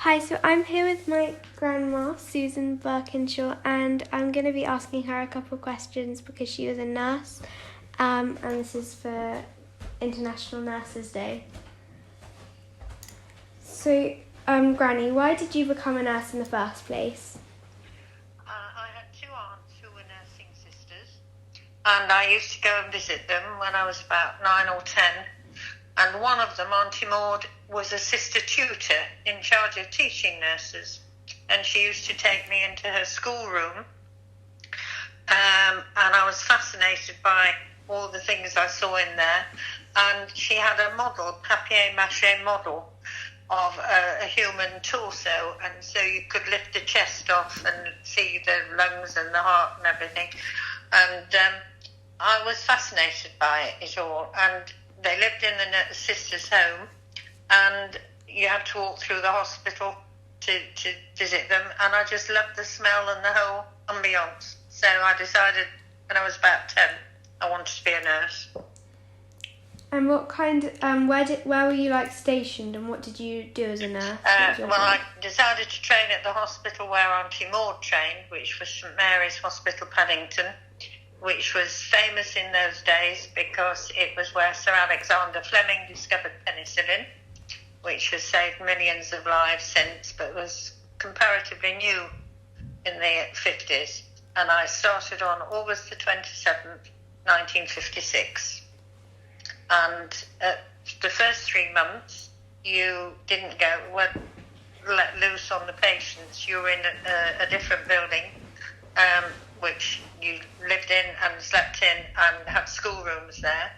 Hi, so I'm here with my grandma, Susan Birkinshaw, and I'm going to be asking her a couple of questions because she was a nurse, and this is for International Nurses Day. So, Granny, why did you become a nurse in the first place? I had two aunts who were nursing sisters, and I used to go and visit them when I was about 9 or 10. And one of them, Auntie Maud, was a sister tutor in charge of teaching nurses. And she used to take me into her schoolroom. And I was fascinated by all the things I saw in there. And she had a model, papier-mâché model, of a human torso. And so you could lift the chest off and see the lungs and the heart and everything. And I was fascinated by it all. And they lived in the sister's home, and you had to walk through the hospital to visit them, and I just loved the smell and the whole ambiance. So I decided when I was about 10 I wanted to be a nurse. And what kind, where were you stationed, and what did you do as a nurse? I decided to train at the hospital where Auntie Maud trained, which was St Mary's Hospital, Paddington, which was famous in those days because it was where Sir Alexander Fleming discovered penicillin, which has saved millions of lives since, but was comparatively new in the 50s. And I started on August the 27th, 1956. And the first 3 months, you weren't let loose on the patients. You were in a different building, which you lived in and slept in and had schoolrooms there.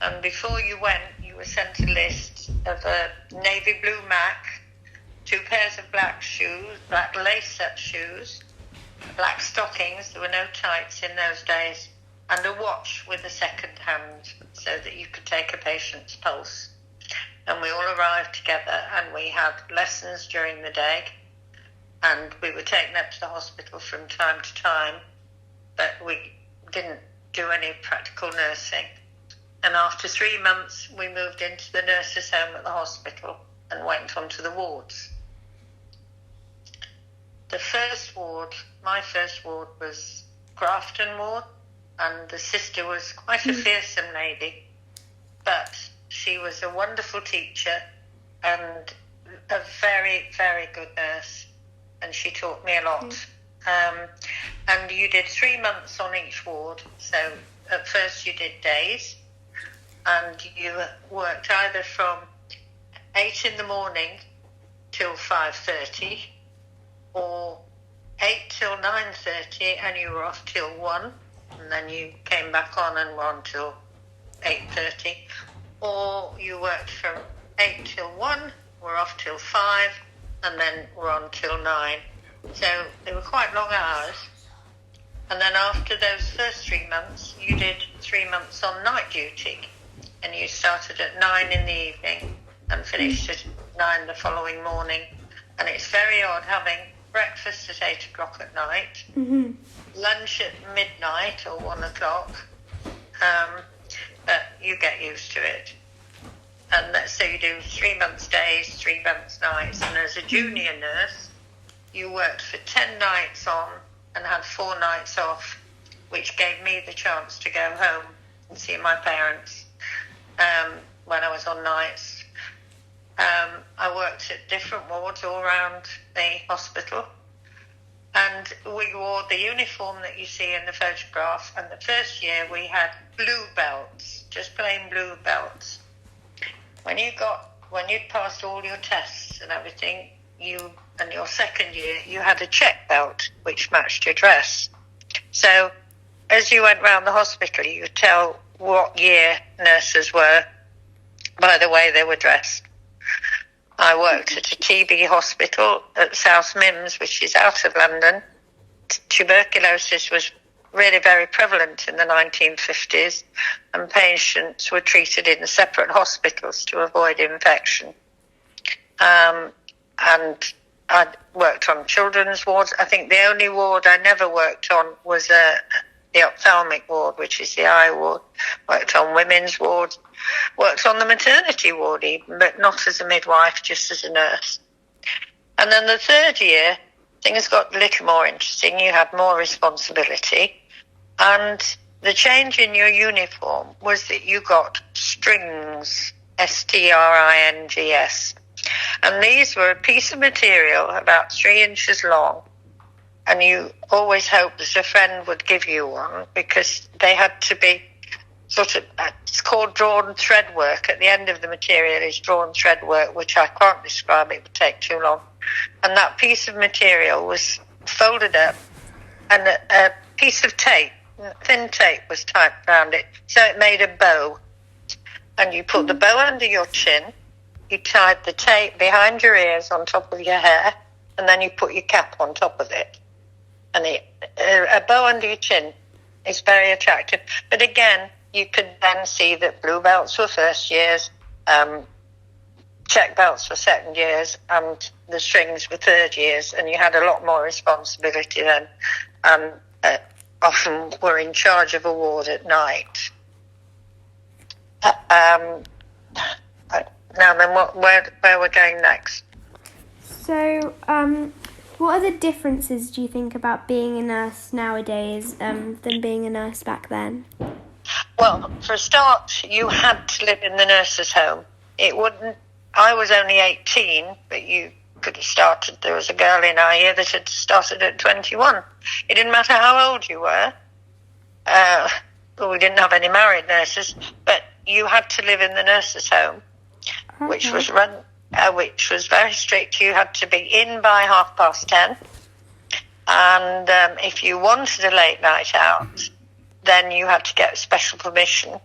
And before you went, you were sent a list of a navy blue Mac, 2 pairs of black shoes, black lace-up shoes, black stockings, there were no tights in those days, and a watch with a second hand so that you could take a patient's pulse. And we all arrived together, and we had lessons during the day, and we were taken up to the hospital from time to time, but we didn't do any practical nursing. And after 3 months, we moved into the nurses' home at the hospital and went onto the wards. My first ward was Grafton Ward, and the sister was quite a fearsome lady, but she was a wonderful teacher and a very, very good nurse, and she taught me a lot. And you did 3 months on each ward. So at first you did days, and you worked either from 8 in the morning till 5:30, or 8 till 9:30, and you were off till 1, and then you came back on and were on till 8:30, or you worked from 8 till 1, were off till 5, and then were on till 9. So they were quite long hours. And then after those first 3 months, you did 3 months on night duty, and you started at 9 in the evening and finished at 9 the following morning. And it's very odd having breakfast at 8 o'clock at night, lunch at midnight or 1 o'clock, but you get used to it. And so you do 3 months days, 3 months nights, and as a junior nurse, you worked for 10 nights on and had 4 nights off, which gave me the chance to go home and see my parents when I was on nights. I worked at different wards all around the hospital, and we wore the uniform that you see in the photograph. And the first year we had blue belts, just plain blue belts. When you'd passed all your tests and everything, and your second year, you had a check belt which matched your dress. So as you went round the hospital, you could tell what year nurses were by the way they were dressed. I worked at a TB hospital at South Mims, which is out of London. Tuberculosis was really very prevalent in the 1950s, and patients were treated in separate hospitals to avoid infection. And I worked on children's wards. I think the only ward I never worked on was the ophthalmic ward, which is the eye ward. Worked on women's wards. Worked on the maternity ward even, but not as a midwife, just as a nurse. And then the third year, things got a little more interesting. You had more responsibility. And the change in your uniform was that you got strings, strings. And these were a piece of material about 3 inches long. And you always hoped that a friend would give you one because they had to be sort of, it's called drawn thread work. At the end of the material is drawn thread work, which I can't describe, it would take too long. And that piece of material was folded up and a piece of tape, thin tape, was tied around it. So it made a bow. And you put the bow under your chin, you tied the tape behind your ears on top of your hair, and then you put your cap on top of it. And a bow under your chin is very attractive. But again, you could then see that blue belts were first years, check belts were second years, and the strings were third years, and you had a lot more responsibility then, and often were in charge of a ward at night. Now then, where we're going next? So, what are the differences, do you think, about being a nurse nowadays than being a nurse back then? Well, for a start, you had to live in the nurse's home. I was only 18, but you could have started. There was a girl in our year that had started at 21. It didn't matter how old you were. We didn't have any married nurses, but you had to live in the nurse's home, okay, which was very strict. You had to be in by 10:30, and if you wanted a late night out, then you had to get special permission.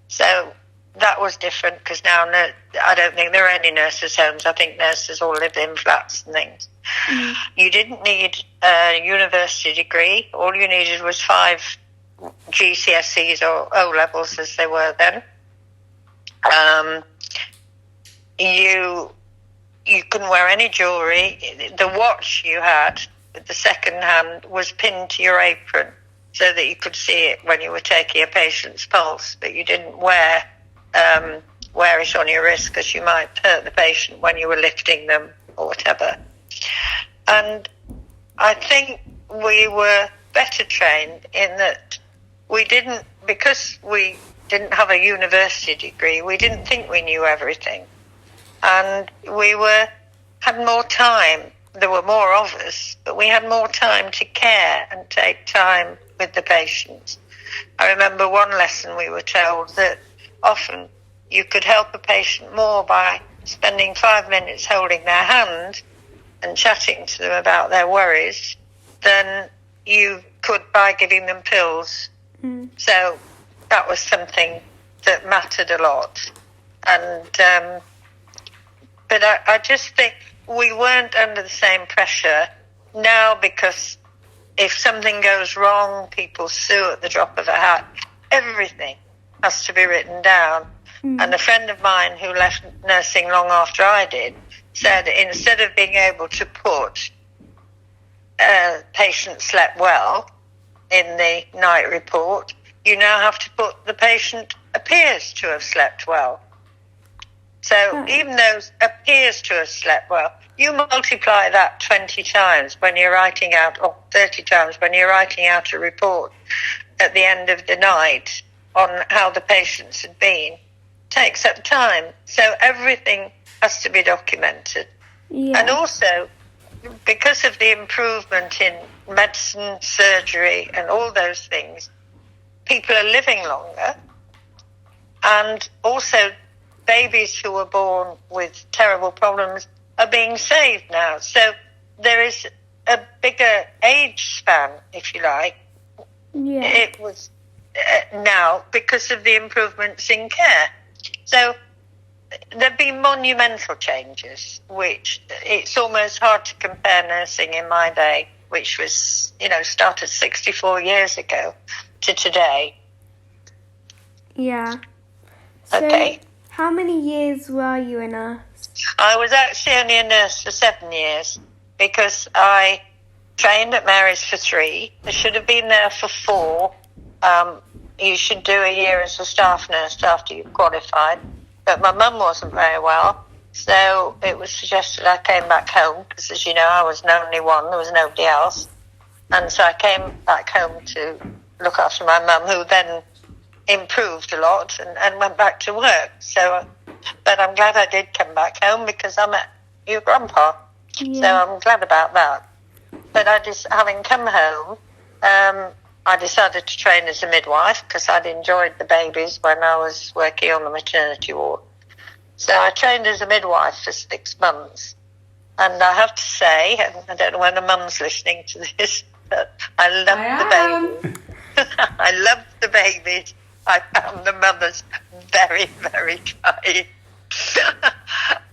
So that was different, because now I don't think there are any nurses' homes. I think nurses all lived in flats and things. Mm. You didn't need a university degree. All you needed was 5 GCSEs or O-levels, as they were then. You couldn't wear any jewellery. The watch you had with the second hand was pinned to your apron so that you could see it when you were taking a patient's pulse, but you didn't wear it on your wrist because you might hurt the patient when you were lifting them or whatever. And I think we were better trained in that because we didn't have a university degree, we didn't think we knew everything. And we had more time. There were more of us, but we had more time to care and take time with the patients. I remember one lesson we were told that often you could help a patient more by spending 5 minutes holding their hand and chatting to them about their worries than you could by giving them pills. Mm. So that was something that mattered a lot. And but I just think we weren't under the same pressure now, because if something goes wrong, people sue at the drop of a hat. Everything has to be written down. Mm. And a friend of mine who left nursing long after I did said, instead of being able to put patient slept well in the night report, you now have to put the patient appears to have slept well. So even though appears to have slept well, you multiply that 20 times when you're writing out, or 30 times when you're writing out a report at the end of the night on how the patients had been. It takes up time. So everything has to be documented. Yeah. And also, because of the improvement in medicine, surgery, and all those things, people are living longer. And also, babies who were born with terrible problems are being saved now. So there is a bigger age span, if you like. Yeah. It was now because of the improvements in care. So there've been monumental changes, which it's almost hard to compare nursing in my day, which was, started 64 years ago, to today. Yeah. So okay. How many years were you a nurse? I was actually only a nurse for 7 years, because I trained at Mary's for 3. I should have been there for 4. You should do a year as a staff nurse after you've qualified. But my mum wasn't very well, So it was suggested I came back home because, as you know, I was the only one. There was nobody else. And so I came back home to look after my mum, who then improved a lot and went back to work. So, but I'm glad I did come back home because I met your grandpa. Yeah. So I'm glad about that. But having come home, I decided to train as a midwife because I'd enjoyed the babies when I was working on the maternity ward. So I trained as a midwife for 6 months. And I have to say, and I don't know whether Mum's listening to this, but I loved the babies. I loved the babies. I found the mothers very, very kind.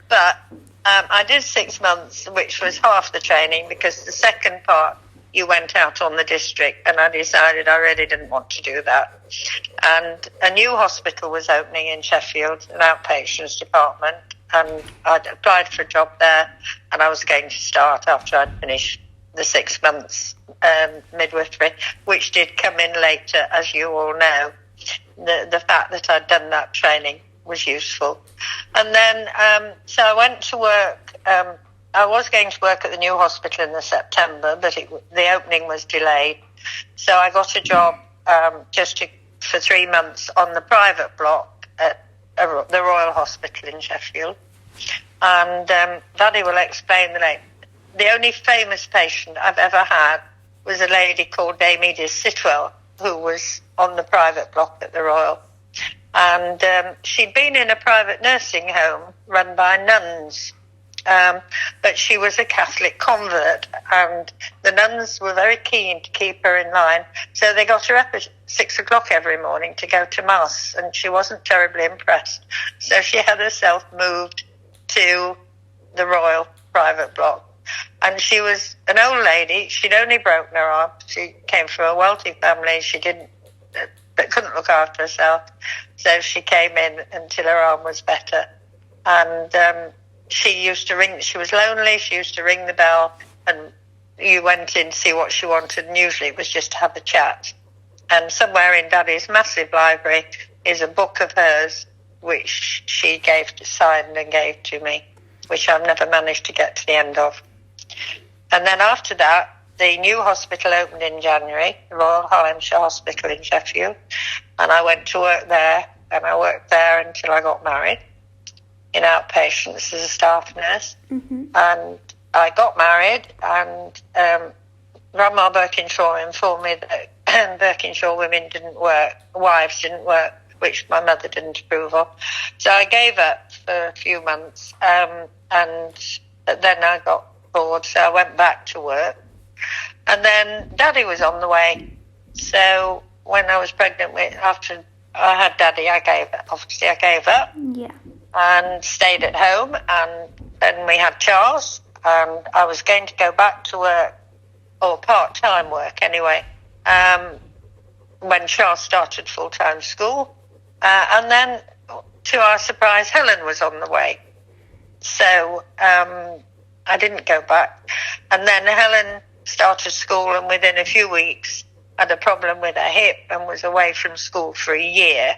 But I did 6 months, which was half the training, because the second part, you went out on the district, and I decided I really didn't want to do that. And a new hospital was opening in Sheffield, an outpatients department, and I'd applied for a job there, and I was going to start after I'd finished the 6 months midwifery, which did come in later, as you all know. The fact that I'd done that training was useful. And then, so I went to work. I was going to work at the new hospital in the September, but the opening was delayed. So I got a job for 3 months on the private block at the Royal Hospital in Sheffield. And Daddy will explain the only famous patient I've ever had was a lady called Dame Edith Sitwell, who was on the private block at the Royal. And she'd been in a private nursing home run by nuns. But she was a Catholic convert, and the nuns were very keen to keep her in line. So they got her up at 6 o'clock every morning to go to Mass, and she wasn't terribly impressed. So she had herself moved to the Royal private block. And she was an old lady. She'd only broken her arm. She came from a wealthy family. But couldn't look after herself. So she came in until her arm was better. And she used to ring. She was lonely. She used to ring the bell, and you went in to see what she wanted. And usually it was just to have a chat. And somewhere in Daddy's massive library is a book of hers, which she signed and gave to me, which I've never managed to get to the end of. And then after that, the new hospital opened in January, the Royal Hallamshire Hospital in Sheffield, and I went to work there, and I worked there until I got married in outpatients as a staff nurse. Mm-hmm. And I got married, and Grandma Birkinshaw informed me that Birkinshaw women didn't work, wives didn't work, which my mother didn't approve of. So I gave up for a few months, and then I got bored, so I went back to work. And then Daddy was on the way. So when I was pregnant after I had Daddy, I gave up. Yeah. And stayed at home. And then we had Charles, and I was going to go back to work, or part-time work anyway, when Charles started full-time school. And then, to our surprise, Helen was on the way. So I didn't go back. And then Helen started school, and within a few weeks had a problem with her hip and was away from school for a year.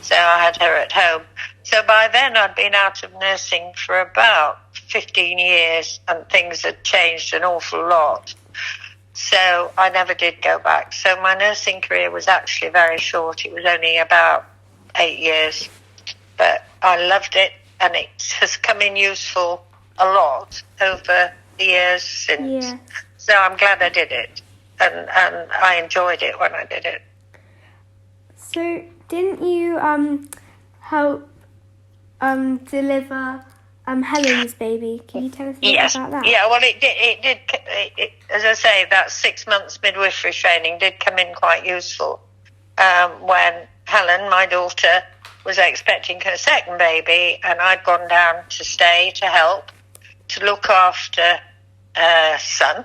So I had her at home. So by then I'd been out of nursing for about 15 years, and things had changed an awful lot. So I never did go back. So my nursing career was actually very short. It was only about 8 years. But I loved it, and it has come in useful a lot over the years since. Yeah. So I'm glad I did it, and I enjoyed it when I did it. So didn't you help deliver Helen's baby? Can you tell us a bit about that? Yeah, well, it did. As I say, that 6 months midwifery training did come in quite useful when Helen, my daughter, was expecting her second baby, and I'd gone down to stay to help to look after her son.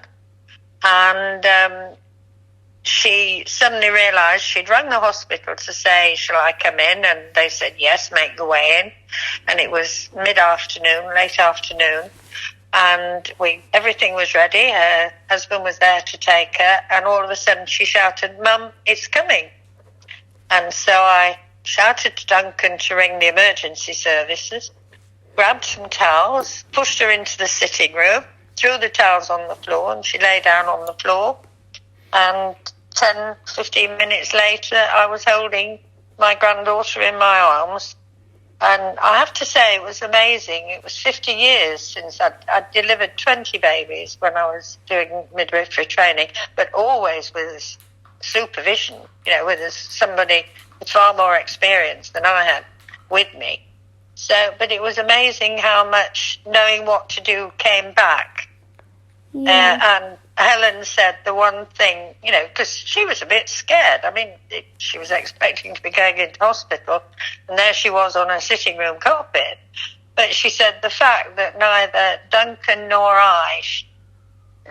And she suddenly realised she'd rung the hospital to say, shall I come in? And they said, yes, make your way in. And it was late afternoon. And everything was ready. Her husband was there to take her. And all of a sudden she shouted, Mum, it's coming. And so I shouted to Duncan to ring the emergency services. grabbed some towels, pushed her into the sitting room, threw the towels on the floor, and she lay down on the floor. And 10, 15 minutes later, I was holding my granddaughter in my arms. And I have to say, it was amazing. It was 50 years since I'd delivered 20 babies when I was doing midwifery training, but always with supervision, with somebody with far more experience than I had with me. So, but it was amazing how much knowing what to do came back. Yeah. And Helen said the one thing, because she was a bit scared. I mean, she was expecting to be going into hospital, and there she was on her sitting room carpet. But she said the fact that neither Duncan nor I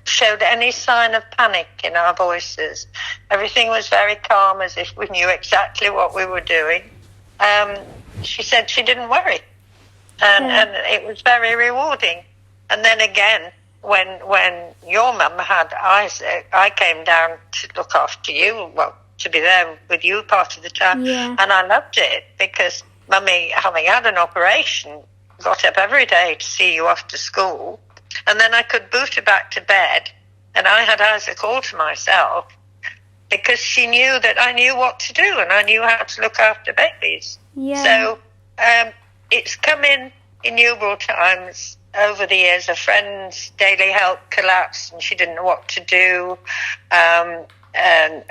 showed any sign of panic in our voices. Everything was very calm, as if we knew exactly what we were doing. She said she didn't worry, and it was very rewarding. And then again, when your mum had Isaac, I came down to look after you, to be there with you part of the time, and I loved it because Mummy, having had an operation, got up every day to see you after school, and then I could boot her back to bed, and I had Isaac all to myself because she knew that I knew what to do and I knew how to look after babies. Yeah. So it's come in innumerable times over the years. A friend's daily help collapsed and she didn't know what to do. And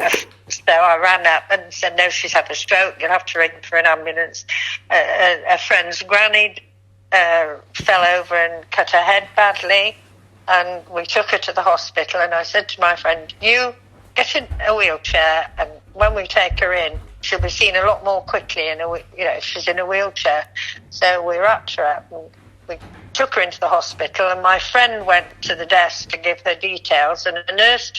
so I ran up and said, no, she's had a stroke. You'll have to ring for an ambulance. A friend's granny fell over and cut her head badly. And we took her to the hospital. And I said to my friend, you get in a wheelchair, and when we take her in, she'll be seen a lot more quickly if she's in a wheelchair. So we wrapped her up and we took her into the hospital, and my friend went to the desk to give her details, and a nurse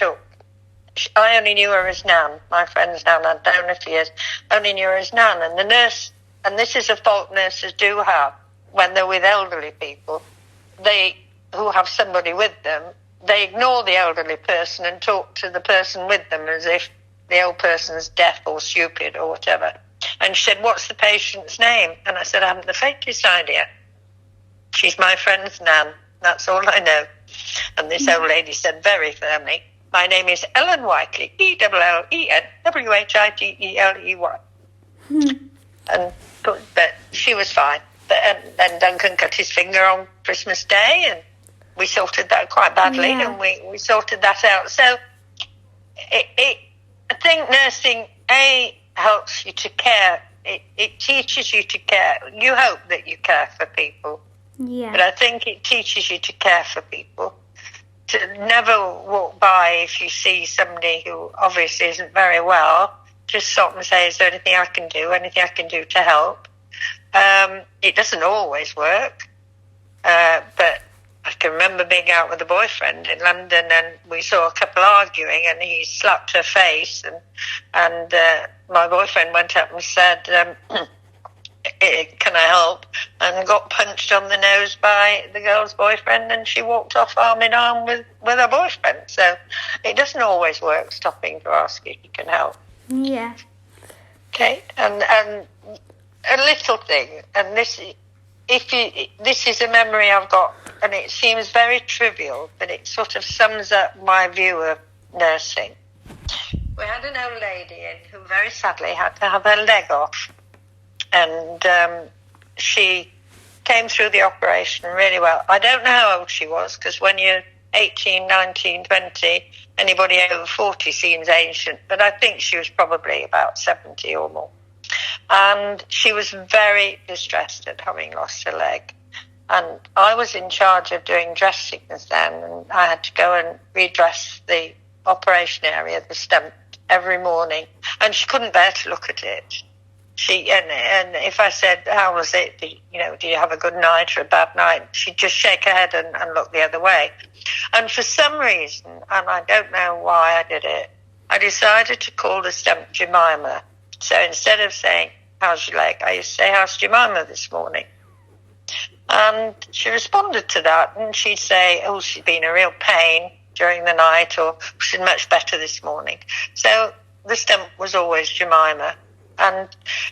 I only knew her as Nan, my friend's Nan, I'd known her for years, only knew her as Nan, and the nurse, and this is a fault nurses do have when they're with elderly people, who have somebody with them, they ignore the elderly person and talk to the person with them as if the old person's deaf or stupid or whatever. And she said, what's the patient's name? And I said, I haven't the faintest idea. She's my friend's Nan. That's all I know. And this old lady said very firmly, my name is Ellen Whiteley, ELLENWHITELEY. But she was fine. And then Duncan cut his finger on Christmas Day, and we sorted that quite badly, and we sorted that out. So I think nursing, helps you to care. It teaches you to care. You hope that you care for people. Yeah. But I think it teaches you to care for people. To never walk by if you see somebody who obviously isn't very well. Just stop and say, is there anything I can do to help? It doesn't always work. But I can remember being out with a boyfriend in London, and we saw a couple arguing, and he slapped her face, and my boyfriend went up and said, can I help? And got punched on the nose by the girl's boyfriend, and she walked off arm in arm with her boyfriend. So it doesn't always work stopping to ask if you can help. Yeah. Okay, and a little thing, and this is a memory I've got, and it seems very trivial, but it sort of sums up my view of nursing. We had an old lady in who very sadly had to have her leg off, and she came through the operation really well. I don't know how old she was, because when you're 18, 19, 20, anybody over 40 seems ancient, but I think she was probably about 70 or more. And she was very distressed at having lost her leg. And I was in charge of doing dressings then, and I had to go and redress the operation area, the stump, every morning. And she couldn't bear to look at it. And if I said, how was it? Do you have a good night or a bad night? She'd just shake her head and look the other way. And for some reason, and I don't know why I did it, I decided to call the stump Jemima. So instead of saying, how's your leg, I used to say, how's Jemima this morning? And she responded to that, and she'd say, oh, she's been a real pain during the night, or she's much better this morning. So the stump was always Jemima. and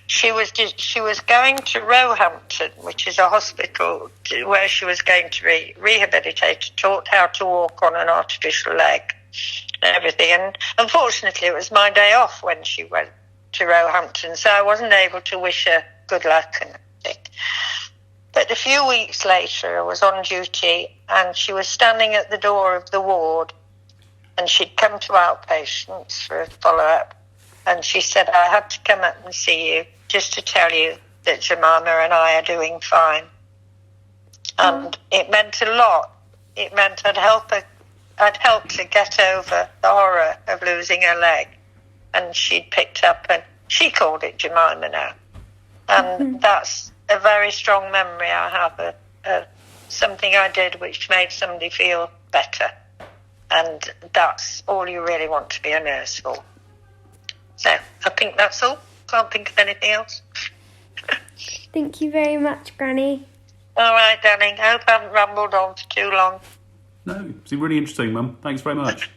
she was going to Roehampton, which is a hospital where she was going to be rehabilitated, taught how to walk on an artificial leg and everything. And unfortunately, it was my day off when she went to Roehampton, so I wasn't able to wish her good luck and everything. But a few weeks later, I was on duty, and she was standing at the door of the ward, and she'd come to outpatients for a follow-up, and she said, I had to come up and see you just to tell you that Jemima and I are doing fine. And it meant a lot. It meant I'd helped her get over the horror of losing her leg, and she'd picked up, and she called it Jemima now. And that's a very strong memory I have of something I did which made somebody feel better. And that's all you really want to be a nurse for. So I think that's all. Can't think of anything else. Thank you very much, Granny. All right, darling. I hope I haven't rambled on for too long. No, it's been really interesting, Mum. Thanks very much.